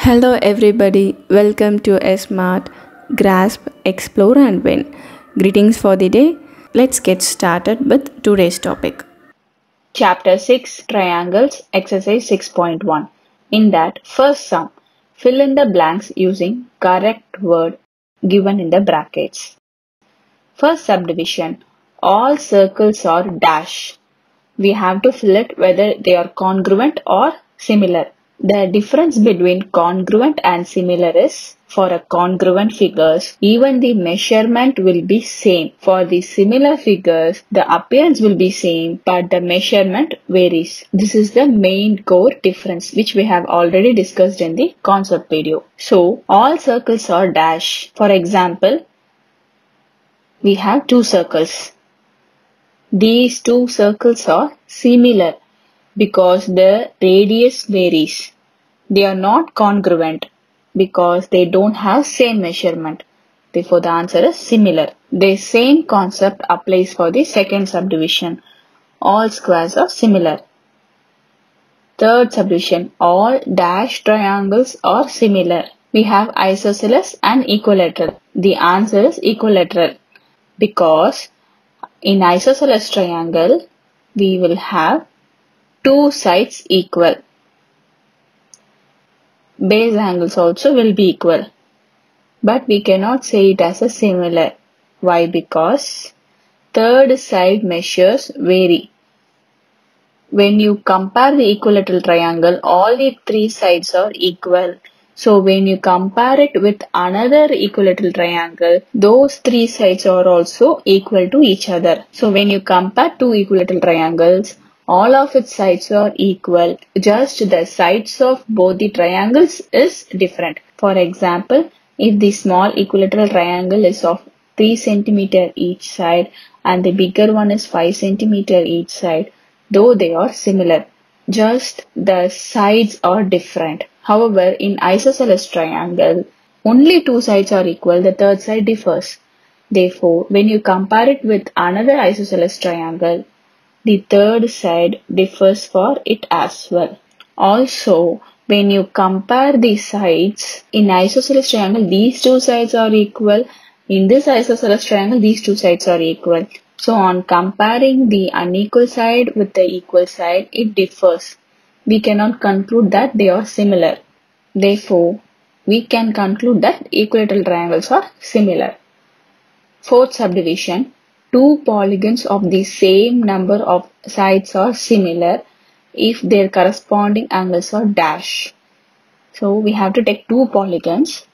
Hello, everybody. Welcome to a Smart Grasp, Explore, and Win. Greetings for the day. Let's get started with today's topic. Chapter 6 Triangles Exercise 6.1. In that, first sum. Fill in the blanks using correct word given in the brackets. First subdivision. All circles are dash. We have to fill it whether they are congruent or similar. The difference between congruent and similar is, for a congruent figures, even the measurement will be same. For the similar figures, the appearance will be same, but the measurement varies. This is the main core difference, which we have already discussed in the concept video. So, all circles are dash. For example, we have two circles. These two circles are similar because the radius varies. They are not congruent because they don't have same measurement. Therefore, the answer is similar. The same concept applies for the second subdivision. All squares are similar. Third subdivision. All dash triangles are similar. We have isosceles and equilateral. The answer is equilateral because in isosceles triangle, we will have two sides equal. Base angles also will be equal. But we cannot say it as a similar. Why? Because third side measures vary. When you compare the equilateral triangle, all the three sides are equal. So when you compare it with another equilateral triangle, those three sides are also equal to each other. So when you compare two equilateral triangles, all of its sides are equal. Just the sides of both the triangles is different. For example, if the small equilateral triangle is of 3 cm each side and the bigger one is 5 cm each side, though they are similar, just the sides are different. However, in isosceles triangle, only two sides are equal, the third side differs. Therefore, when you compare it with another isosceles triangle, the third side differs for it as well. Also, when you compare the sides, in isosceles triangle, these two sides are equal. In this isosceles triangle, these two sides are equal. So, on comparing the unequal side with the equal side, it differs. We cannot conclude that they are similar. Therefore, we can conclude that equilateral triangles are similar. Fourth subdivision. Two polygons of the same number of sides are similar if their corresponding angles are dash. So we have to take two polygons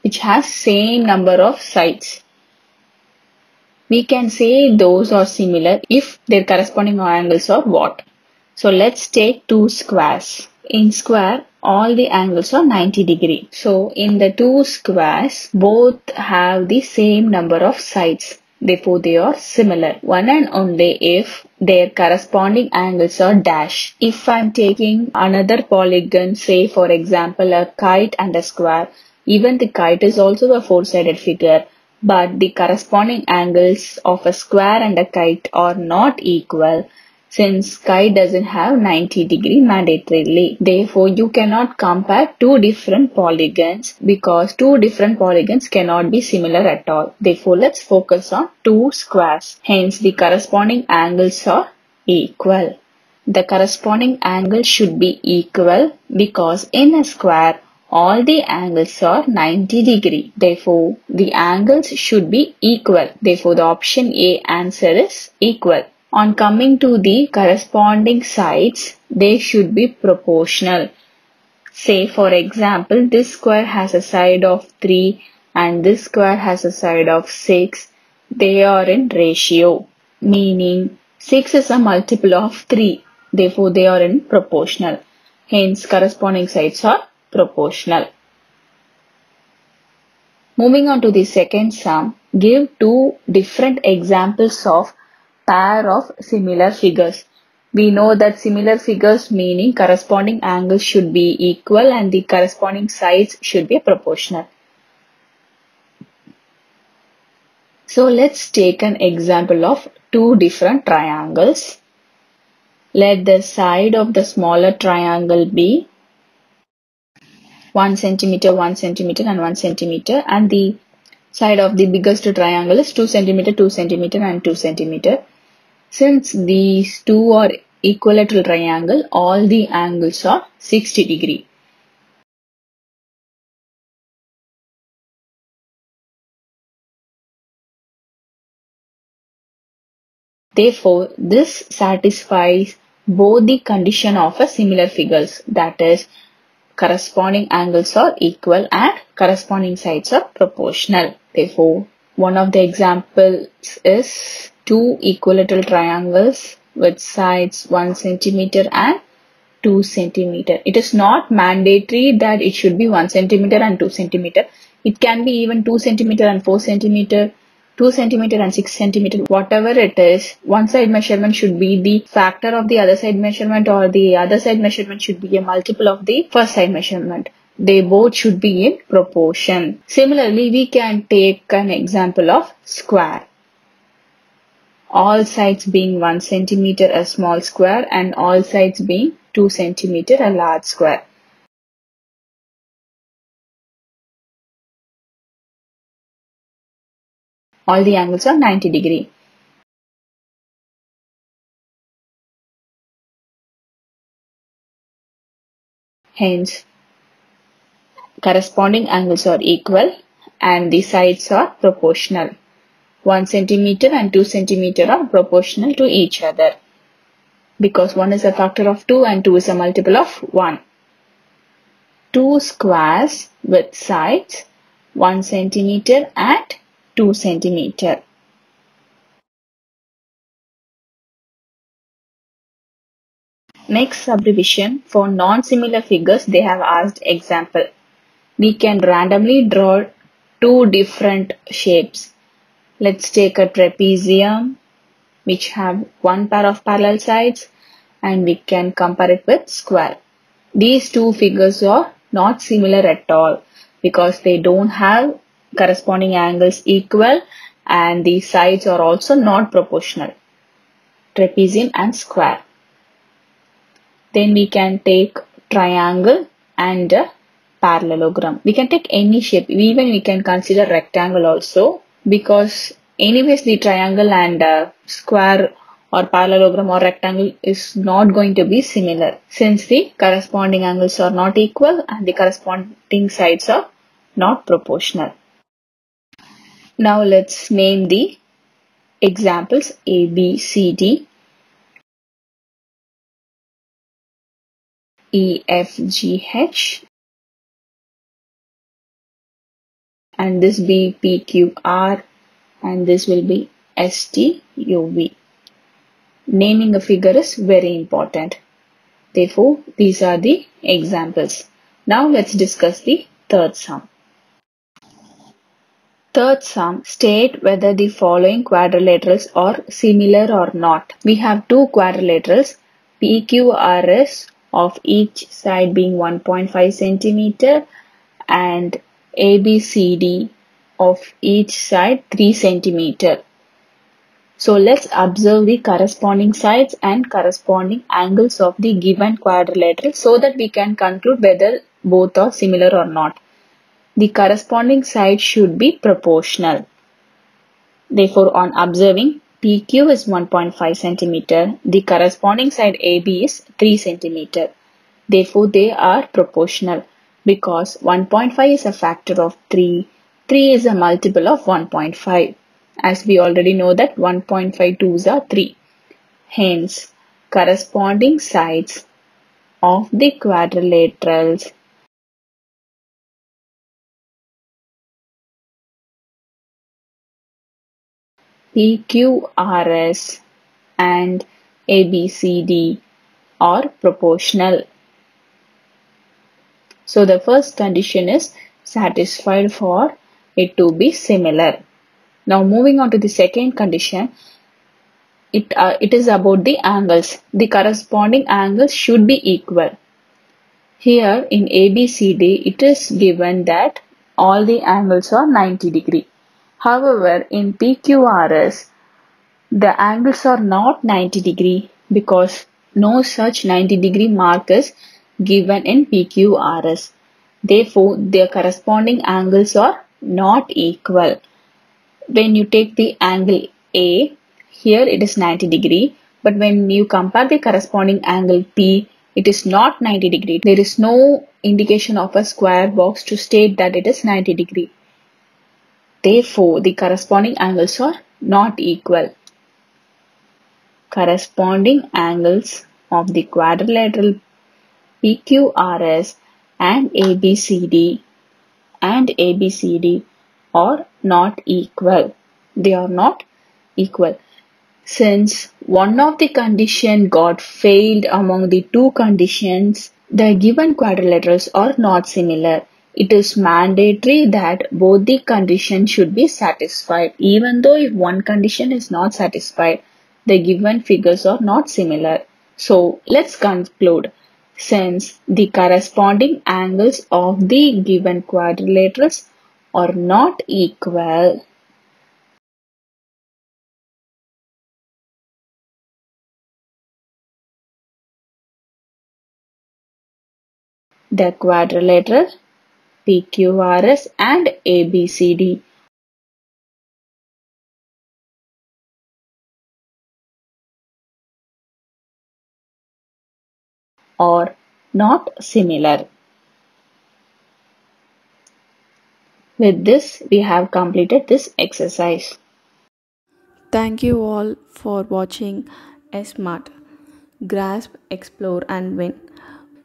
which has same number of sides. We can say those are similar if their corresponding angles are what? So let's take two squares. In square, all the angles are 90 degree. So in the two squares, both have the same number of sides. Therefore, they are similar. One and only if their corresponding angles are dash. If I am taking another polygon, say for example a kite and a square, even the kite is also a four-sided figure, but the corresponding angles of a square and a kite are not equal, since kite doesn't have 90 degree mandatorily. Therefore, you cannot compare two different polygons because two different polygons cannot be similar at all. Therefore, let's focus on two squares. Hence, the corresponding angles are equal. The corresponding angle should be equal because in a square, all the angles are 90 degree. Therefore, the angles should be equal. Therefore, the option A answer is equal. On coming to the corresponding sides, they should be proportional. Say for example, this square has a side of 3 and this square has a side of 6. They are in ratio, meaning 6 is a multiple of 3. Therefore, they are in proportional. Hence, corresponding sides are proportional. Moving on to the second sum, give two different examples of pair of similar figures. We know that similar figures meaning corresponding angles should be equal and the corresponding sides should be proportional. So let's take an example of two different triangles. Let the side of the smaller triangle be 1 centimeter, 1 centimeter and 1 centimeter, and the side of the biggest triangle is 2 centimeter, 2 centimeter and 2 centimeter. Since these two are equilateral triangle, all the angles are 60 degree. Therefore, this satisfies both the condition of a similar figures, that is, corresponding angles are equal and corresponding sides are proportional. Therefore, one of the examples is two equilateral triangles with sides 1 centimeter and 2 centimeter. It is not mandatory that it should be 1 centimeter and 2 centimeter. It can be even 2 centimeter and 4 centimeter, 2 centimeter and 6 centimeter, whatever it is. One side measurement should be the factor of the other side measurement, or the other side measurement should be a multiple of the first side measurement. They both should be in proportion. Similarly, we can take an example of square. All sides being 1 centimeter a small square and all sides being 2 centimeter a large square. All the angles are 90 degree. Hence, corresponding angles are equal and the sides are proportional. 1 centimeter and 2 centimeter are proportional to each other, because 1 is a factor of 2 and 2 is a multiple of 1. Two squares with sides 1 centimeter and 2 centimeter. Next subdivision, for non-similar figures they have asked example. We can randomly draw two different shapes. Let's take a trapezium which have one pair of parallel sides, and we can compare it with square. These two figures are not similar at all because they don't have corresponding angles equal and the sides are also not proportional. Trapezium and square. Then we can take triangle and a parallelogram. We can take any shape. Even we can consider rectangle also, because anyways the triangle and square or parallelogram or rectangle is not going to be similar, since the corresponding angles are not equal and the corresponding sides are not proportional. Now let's name the examples A, B, C, D, E, F, G, H, and this be P, Q, R, and this will be S, T, U, V. Naming a figure is very important. Therefore, these are the examples. Now let's discuss the third sum. Third sum, state whether the following quadrilaterals are similar or not. We have two quadrilaterals, PQRS of each side being 1.5 centimeter and ABCD of each side 3 centimeter. So let's observe the corresponding sides and corresponding angles of the given quadrilateral so that we can conclude whether both are similar or not. The corresponding side should be proportional. Therefore, on observing PQ is 1.5 centimeter, the corresponding side AB is 3 centimeter. Therefore, they are proportional because 1.5 is a factor of 3. 3 is a multiple of 1.5. As we already know that 1.5 twos are 3. Hence, corresponding sides of the quadrilaterals PQRS and ABCD are proportional. So the first condition is satisfied for it to be similar. Now moving on to the second condition, it is about the angles. The corresponding angles should be equal. Here in ABCD, it is given that all the angles are 90 degree. However, in PQRS, the angles are not 90 degree because no such 90 degree mark is given in PQRS. Therefore, their corresponding angles are not equal. When you take the angle A, here it is 90 degree, but when you compare the corresponding angle P, it is not 90 degree. There is no indication of a square box to state that it is 90 degree. Therefore, the corresponding angles are not equal. Corresponding angles of the quadrilateral PQRS and ABCD are not equal. They are not equal. Since one of the conditions got failed among the two conditions, the given quadrilaterals are not similar. It is mandatory that both the conditions should be satisfied. Even though if one condition is not satisfied, the given figures are not similar. So let's conclude. Since the corresponding angles of the given quadrilaterals are not equal, the quadrilateral PQRS and ABCD are not similar. With this, we have completed this exercise. Thank you all for watching Smart. Grasp, explore, and win.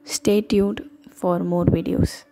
Stay tuned for more videos.